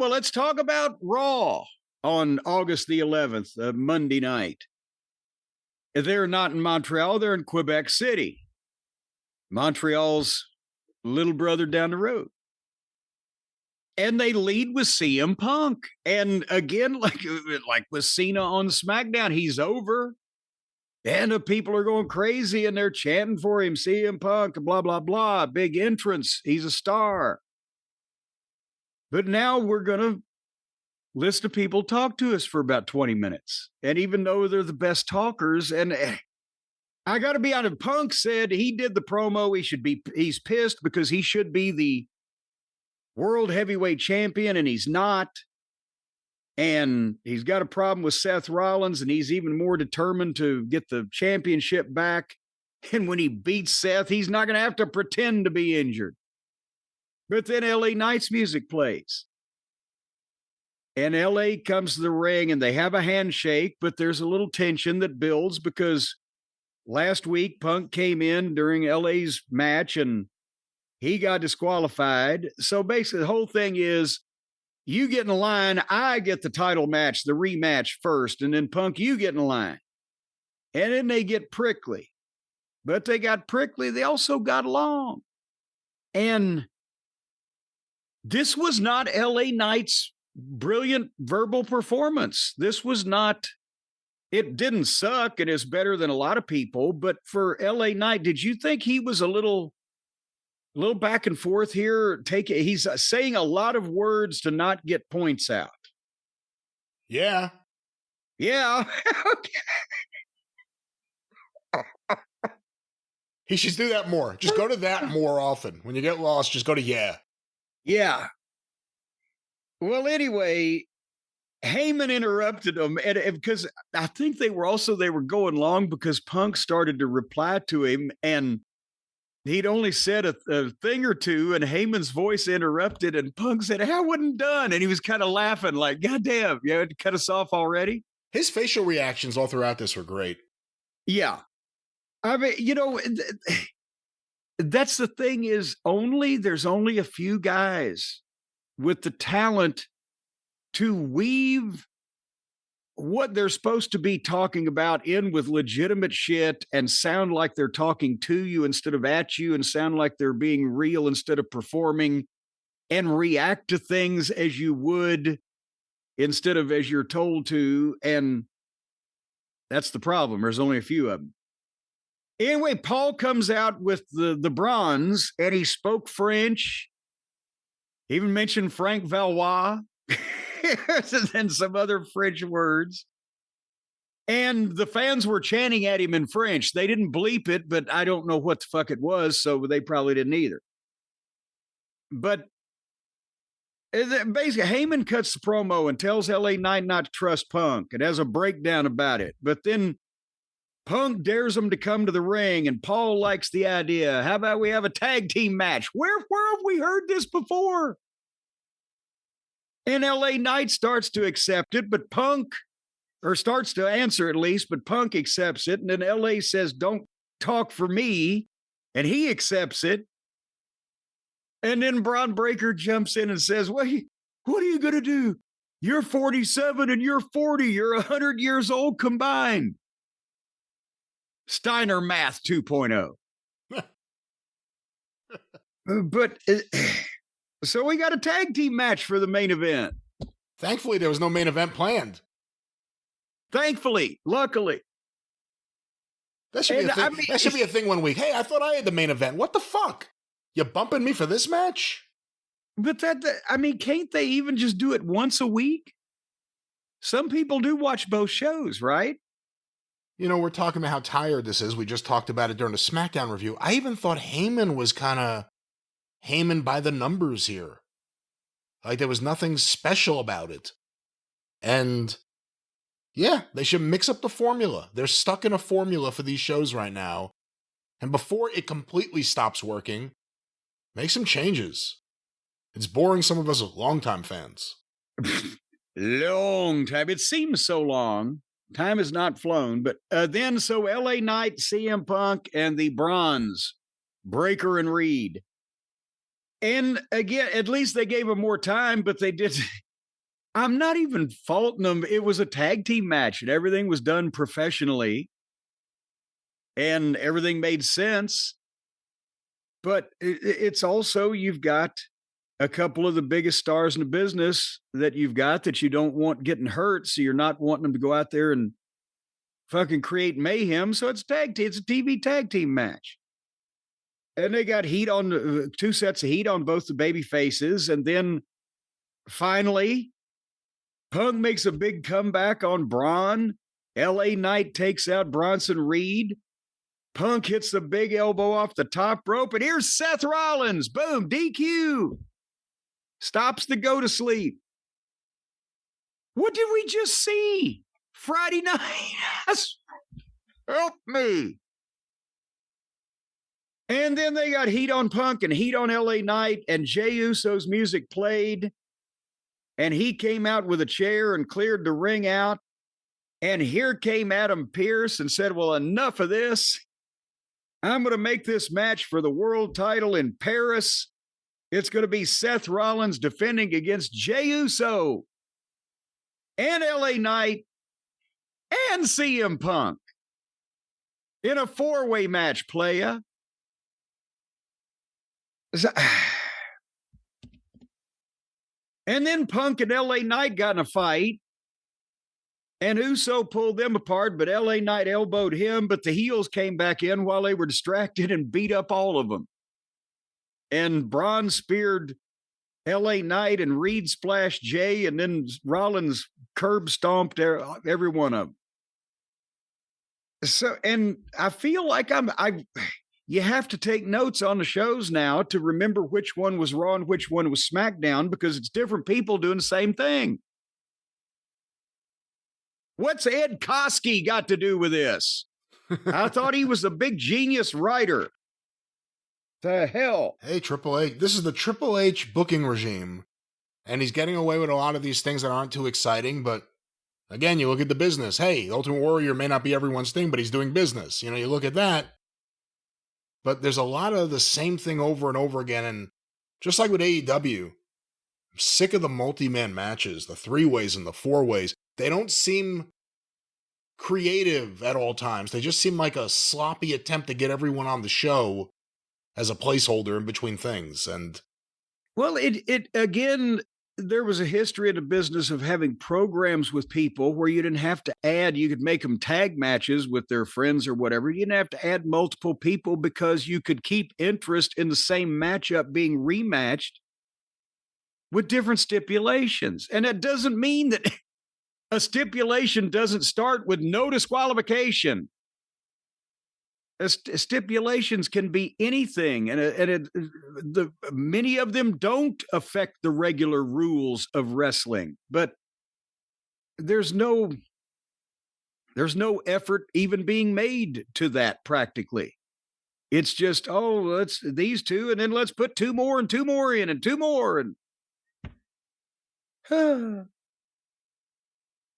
Well, let's talk about Raw on August the 11th, Monday night. They're not in Montreal, they're in Quebec City. Montreal's little brother down the road. And they lead with CM Punk. And again, like with Cena on SmackDown, he's over. And the people are going crazy and they're chanting for him, CM Punk, blah, blah, blah. Big entrance. He's a star. But now we're going to list of people talk to us for about 20 minutes. And even though they're the best talkers, and I got to be honest, Punk said he did the promo. He's pissed because he should be the world heavyweight champion and he's not. And he's got a problem with Seth Rollins and he's even more determined to get the championship back. And when he beats Seth, he's not going to have to pretend to be injured. But then LA Knight's music plays. And LA comes to the ring and they have a handshake, but there's a little tension that builds because last week Punk came in during LA's match and he got disqualified. So basically the whole thing is you get in line, I get the title match, the rematch first, and then Punk, you get in line. And then they get prickly. But they got prickly, they also got along. And this was not LA Knight's brilliant verbal performance. This was not, it didn't suck. It is better than a lot of people, but for LA Knight, did you think he was a little back and forth here? He's saying a lot of words to not get points out. Yeah. Yeah. He should do that more. Just go to that more often. When you get lost, just go to yeah. Yeah. Well, anyway, Heyman interrupted him because I think they were going long because Punk started to reply to him and he'd only said a thing or two and Heyman's voice interrupted and Punk said, "Hey, I wasn't done." And he was kind of laughing like, "God damn, you had to cut us off already?" His facial reactions all throughout this were great. Yeah. I mean, that's the thing is there's only a few guys with the talent to weave what they're supposed to be talking about in with legitimate shit and sound like they're talking to you instead of at you and sound like they're being real instead of performing and react to things as you would instead of as you're told to. And that's the problem. There's only a few of them. Anyway, Paul comes out with the Brons and he spoke French. He even mentioned Frank Valois and then some other French words. And the fans were chanting at him in French. They didn't bleep it, but I don't know what the fuck it was, so they probably didn't either. But basically, Heyman cuts the promo and tells LA Knight not to trust Punk and has a breakdown about it. But then Punk dares him to come to the ring, and Paul likes the idea. How about we have a tag team match? Where have we heard this before? And LA Knight starts to accept it, but Punk, or starts to answer at least, but Punk accepts it. And then LA says, "Don't talk for me." And he accepts it. And then Bron Breakker jumps in and says, "What are you going to do? You're 47 and you're 40. You're 100 years old combined." Steiner Math 2.0. But so we got a tag team match for the main event. Thankfully, there was no main event planned. Thankfully, luckily. That should be a thing. That should be a thing one week. Hey, I thought I had the main event. What the fuck? You bumping me for this match? But can't they even just do it once a week? Some people do watch both shows, right? We're talking about how tired this is. We just talked about it during the SmackDown review. I even thought Heyman was kind of Heyman by the numbers here. Like there was nothing special about it. And yeah, they should mix up the formula. They're stuck in a formula for these shows right now. And before it completely stops working, make some changes. It's boring some of us longtime fans. Long time. It seems so long. Time has not flown. But then, so LA Knight, CM Punk, and the Brons, Breakker and Reed. And again, at least they gave him more time, but they did. I'm not even faulting them. It was a tag team match and everything was done professionally and everything made sense. But it's also, you've got a couple of the biggest stars in the business that you've got that you don't want getting hurt. So you're not wanting them to go out there and fucking create mayhem. So it's tag team. It's a TV tag team match. And they got heat on 2 sets of heat on both the baby faces. And then finally, Punk makes a big comeback on Bron. LA Knight takes out Bronson Reed. Punk hits the big elbow off the top rope. And here's Seth Rollins. Boom, DQ. Stops the go to sleep. What did we just see? Friday night. Help me. And then they got heat on Punk and heat on LA Knight, and Jey Uso's music played. And he came out with a chair and cleared the ring out. And here came Adam Pearce and said, well, enough of this. I'm going to make this match for the world title in Paris. It's going to be Seth Rollins defending against Jey Uso and LA Knight and CM Punk in a 4-way match, playa. And then Punk and LA Knight got in a fight. And Uso pulled them apart, but LA Knight elbowed him, but the heels came back in while they were distracted and beat up all of them. And Bron speared LA Knight and Reed splashed Jay, and then Rollins curb stomped every one of them. So, and I feel like you have to take notes on the shows now to remember which one was Raw and which one was SmackDown, because it's different people doing the same thing. What's Ed Koskey got to do with this? I thought he was a big genius writer. The hell? Hey, Triple H. This is the Triple H booking regime. And he's getting away with a lot of these things that aren't too exciting. But again, you look at the business. Hey, the Ultimate Warrior may not be everyone's thing, but he's doing business. You know, you look at that. But there's a lot of the same thing over and over again. And just like with AEW, I'm sick of the multi-man matches, the 3-ways and the 4-ways. They don't seem creative at all times. They just seem like a sloppy attempt to get everyone on the show as a placeholder in between things. And well, it again, there was a history in the business of having programs with people where you didn't have to add, you could make them tag matches with their friends or whatever. You didn't have to add multiple people because you could keep interest in the same matchup being rematched with different stipulations. And that doesn't mean that a stipulation doesn't start with no disqualification. Stipulations can be anything, and many of them don't affect the regular rules of wrestling. But there's no effort even being made to that practically. It's just, oh, let's these two, and then let's put 2 more and 2 more in and 2 more, and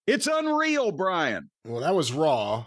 it's unreal, Brian. Well, that was Raw.